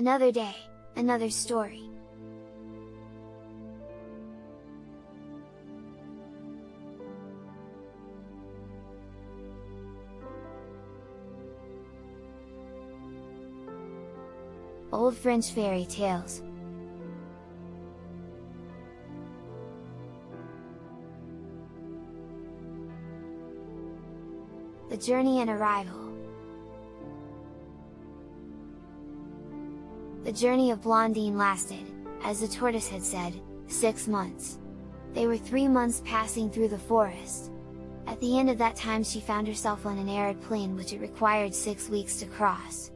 Another day, another story. Old French fairy tales. The journey and arrival. The journey of Blondine lasted, as the tortoise had said, 6 months. They were 3 months passing through the forest. At the end of that time she found herself on an arid plain which it required 6 weeks to cross.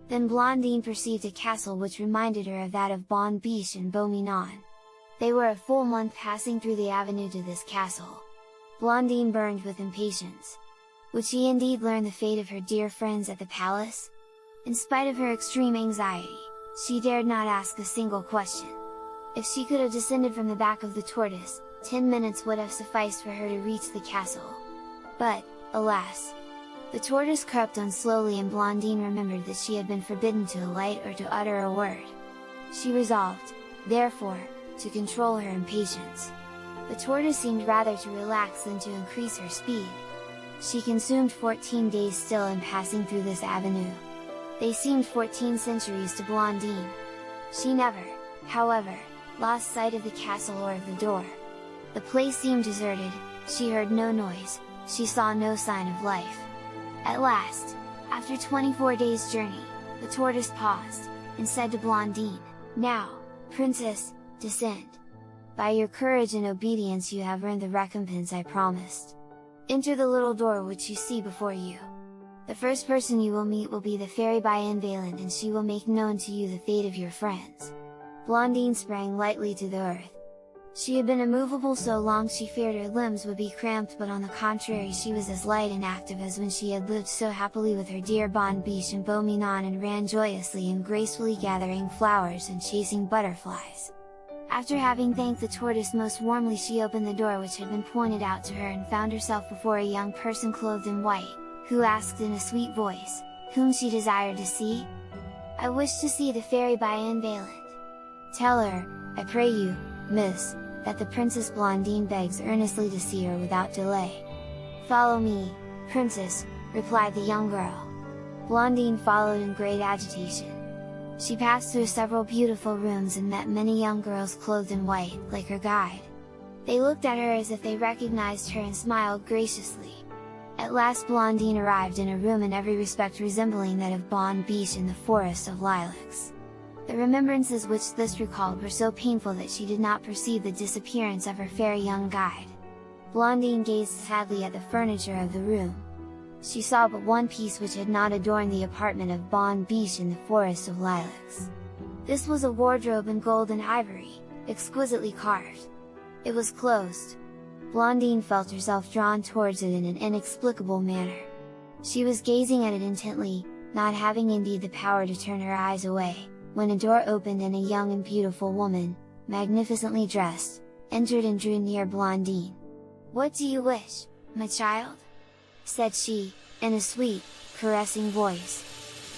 Then Blondine perceived a castle which reminded her of that of BONNE-BICHE and BEAU-MINON. They were a full month passing through the avenue to this castle. Blondine burned with impatience. Would she indeed learn the fate of her dear friends at the palace? In spite of her extreme anxiety, she dared not ask a single question. If she could have descended from the back of the tortoise, 10 minutes would have sufficed for her to reach the castle. But, alas! The tortoise crept on slowly and Blondine remembered that she had been forbidden to alight or to utter a word. She resolved, therefore, to control her impatience. The tortoise seemed rather to relax than to increase her speed. She consumed 14 days still in passing through this avenue. They seemed 14 centuries to Blondine. She never, however, lost sight of the castle or of the door. The place seemed deserted, she heard no noise, she saw no sign of life. At last, after 24 days' journey, the tortoise paused, and said to Blondine, "Now, princess, descend. By your courage and obedience you have earned the recompense I promised. Enter the little door which you see before you. The first person you will meet will be the fairy BEAU-MINON and she will make known to you the fate of your friends." Blondine sprang lightly to the earth. She had been immovable so long she feared her limbs would be cramped, but on the contrary she was as light and active as when she had lived so happily with her dear BONNE-BICHE and BEAU-MINON and ran joyously and gracefully gathering flowers and chasing butterflies. After having thanked the tortoise most warmly she opened the door which had been pointed out to her and found herself before a young person clothed in white, who asked in a sweet voice, whom she desired to see. "I wish to see the fairy BEAU-MINON. Tell her, I pray you, miss, that the Princess Blondine begs earnestly to see her without delay." "Follow me, princess," replied the young girl. Blondine followed in great agitation. She passed through several beautiful rooms and met many young girls clothed in white, like her guide. They looked at her as if they recognized her and smiled graciously. At last Blondine arrived in a room in every respect resembling that of BONNE-BICHE in the forest of lilacs. The remembrances which this recalled were so painful that she did not perceive the disappearance of her fair young guide. Blondine gazed sadly at the furniture of the room. She saw but one piece which had not adorned the apartment of BONNE-BICHE in the forest of lilacs. This was a wardrobe in gold and ivory, exquisitely carved. It was closed. Blondine felt herself drawn towards it in an inexplicable manner. She was gazing at it intently, not having indeed the power to turn her eyes away, when a door opened and a young and beautiful woman, magnificently dressed, entered and drew near Blondine. "What do you wish, my child?" said she, in a sweet, caressing voice.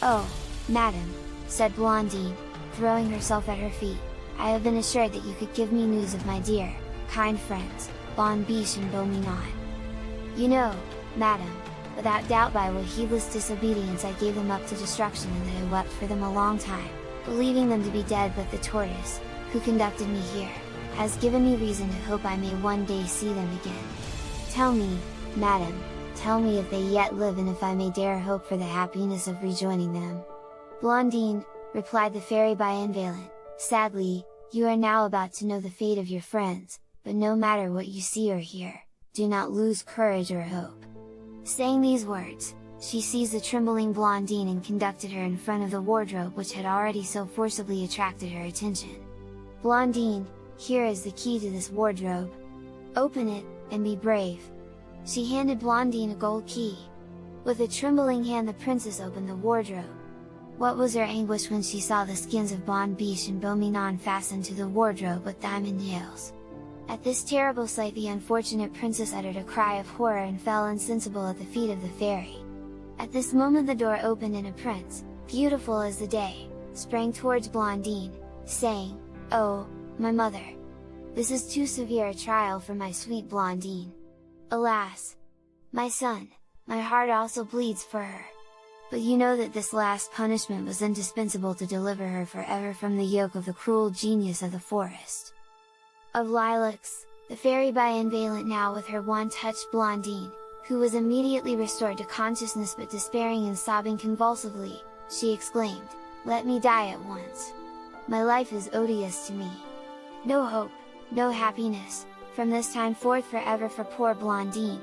"Oh, madam," said Blondine, throwing herself at her feet, "I have been assured that you could give me news of my dear, kind friends, BONNE-BICHE and BEAU-MINON. You know, madam, without doubt by what heedless disobedience I gave them up to destruction and that I wept for them a long time, believing them to be dead, but the tortoise, who conducted me here, has given me reason to hope I may one day see them again. Tell me, madam, tell me if they yet live and if I may dare hope for the happiness of rejoining them." "Blondine," replied the fairy BEAU-MINON, sadly, "you are now about to know the fate of your friends, but no matter what you see or hear, do not lose courage or hope." Saying these words, she seized the trembling Blondine and conducted her in front of the wardrobe which had already so forcibly attracted her attention. "Blondine, here is the key to this wardrobe. Open it, and be brave." She handed Blondine a gold key. With a trembling hand the princess opened the wardrobe. What was her anguish when she saw the skins of BONNE-BICHE and BEAU-MINON fastened to the wardrobe with diamond nails. At this terrible sight the unfortunate princess uttered a cry of horror and fell insensible at the feet of the fairy. At this moment the door opened and a prince, beautiful as the day, sprang towards Blondine, saying, "Oh, my mother! This is too severe a trial for my sweet Blondine! Alas! My son, my heart also bleeds for her! But you know that this last punishment was indispensable to deliver her forever from the yoke of the cruel genius of the forest of lilacs." The fairy bienveillant now with her wand touched Blondine, who was immediately restored to consciousness, but despairing and sobbing convulsively, she exclaimed, "Let me die at once! My life is odious to me! No hope, no happiness, from this time forth forever for poor Blondine!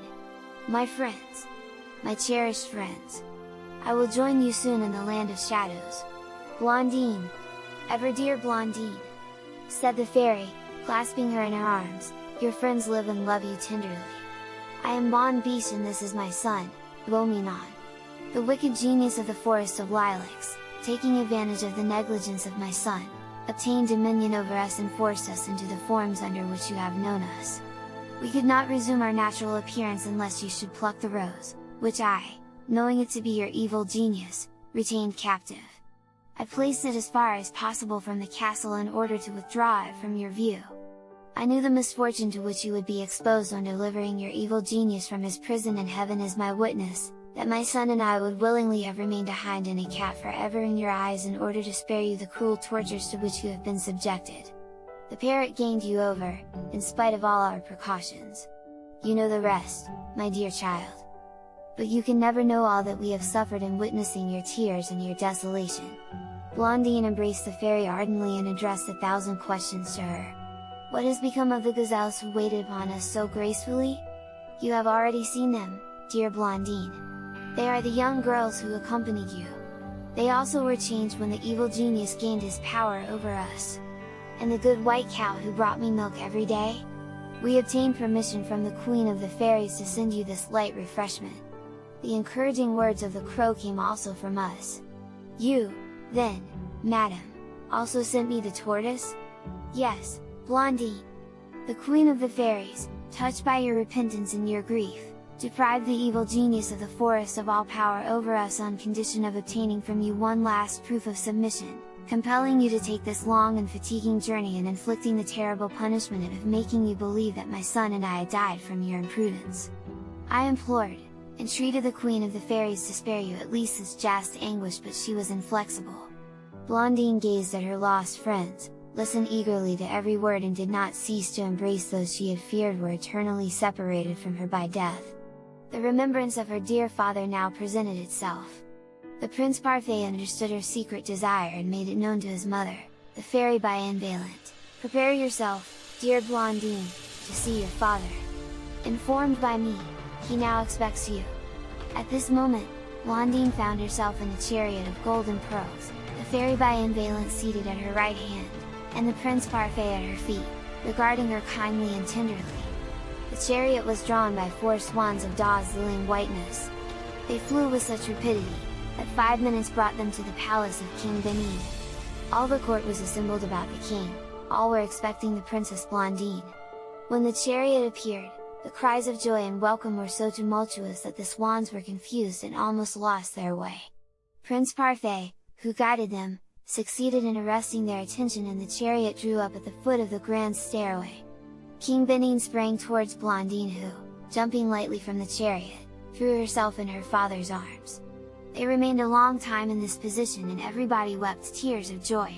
My friends! My cherished friends! I will join you soon in the land of shadows! Blondine! Ever dear Blondine!" said the fairy, clasping her in her arms, "your friends live and love you tenderly. I am BONNE-BICHE and this is my son, BEAU-MINON. The wicked genius of the forest of lilacs, taking advantage of the negligence of my son, obtained dominion over us and forced us into the forms under which you have known us. We could not resume our natural appearance unless you should pluck the rose, which I, knowing it to be your evil genius, retained captive. I placed it as far as possible from the castle in order to withdraw it from your view. I knew the misfortune to which you would be exposed on delivering your evil genius from his prison, and heaven is my witness, that my son and I would willingly have remained a hind and a cat forever in your eyes in order to spare you the cruel tortures to which you have been subjected. The parrot gained you over, in spite of all our precautions. You know the rest, my dear child. But you can never know all that we have suffered in witnessing your tears and your desolation." Blondine embraced the fairy ardently and addressed 1,000 questions to her. "What has become of the gazelles who waited upon us so gracefully? You have already seen them, dear Blondine. They are the young girls who accompanied you. They also were changed when the evil genius gained his power over us. And the good white cow who brought me milk every day? We obtained permission from the Queen of the Fairies to send you this light refreshment. The encouraging words of the crow came also from us. You, then, madam, also sent me the tortoise? Yes, Blondine! The Queen of the Fairies, touched by your repentance and your grief, deprived the evil genius of the forest of all power over us on condition of obtaining from you one last proof of submission, compelling you to take this long and fatiguing journey and inflicting the terrible punishment of making you believe that my son and I had died from your imprudence. I implored, entreated the Queen of the Fairies to spare you at least this just anguish, but she was inflexible." Blondine gazed at her lost friends, listened eagerly to every word, and did not cease to embrace those she had feared were eternally separated from her by death. The remembrance of her dear father now presented itself. The Prince Parfait understood her secret desire and made it known to his mother, the fairy bienveillant. "Prepare yourself, dear Blondine, to see your father. Informed by me, he now expects you." At this moment, Blondine found herself in a chariot of golden pearls, the fairy bienveillant seated at her right hand, and the Prince Parfait at her feet, regarding her kindly and tenderly. The chariot was drawn by 4 swans of dazzling whiteness. They flew with such rapidity, that 5 minutes brought them to the palace of King Benin. All the court was assembled about the king, all were expecting the Princess Blondine. When the chariot appeared, the cries of joy and welcome were so tumultuous that the swans were confused and almost lost their way. Prince Parfait, who guided them, succeeded in arresting their attention, and the chariot drew up at the foot of the grand stairway. King Benin sprang towards Blondine, who, jumping lightly from the chariot, threw herself in her father's arms. They remained a long time in this position, and everybody wept tears of joy.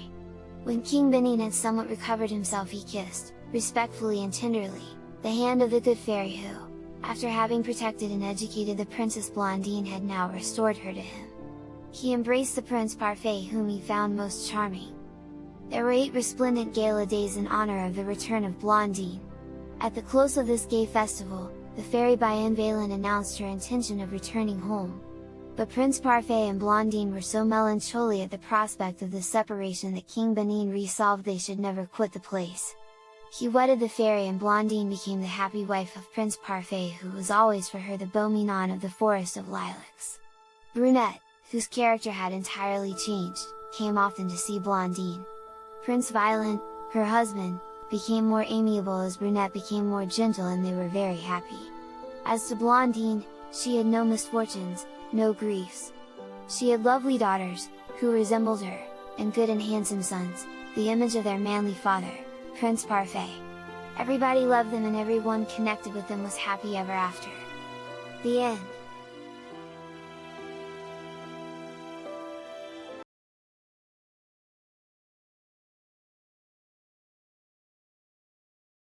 When King Benin had somewhat recovered himself, he kissed, respectfully and tenderly, the hand of the good fairy who, after having protected and educated the Princess Blondine, had now restored her to him. He embraced the Prince Parfait, whom he found most charming. There were 8 resplendent gala days in honor of the return of Blondine. At the close of this gay festival, the fairy bienveillant announced her intention of returning home. But Prince Parfait and Blondine were so melancholy at the prospect of this separation that King Benin resolved they should never quit the place. He wedded the fairy, and Blondine became the happy wife of Prince Parfait, who was always for her the beau-minon of the forest of lilacs. Brunette, whose character had entirely changed, came often to see Blondine. Prince Violent, her husband, became more amiable as Brunette became more gentle, and they were very happy. As to Blondine, she had no misfortunes, no griefs. She had lovely daughters, who resembled her, and good and handsome sons, the image of their manly father, Prince Parfait. Everybody loved them and everyone connected with them was happy ever after. The end.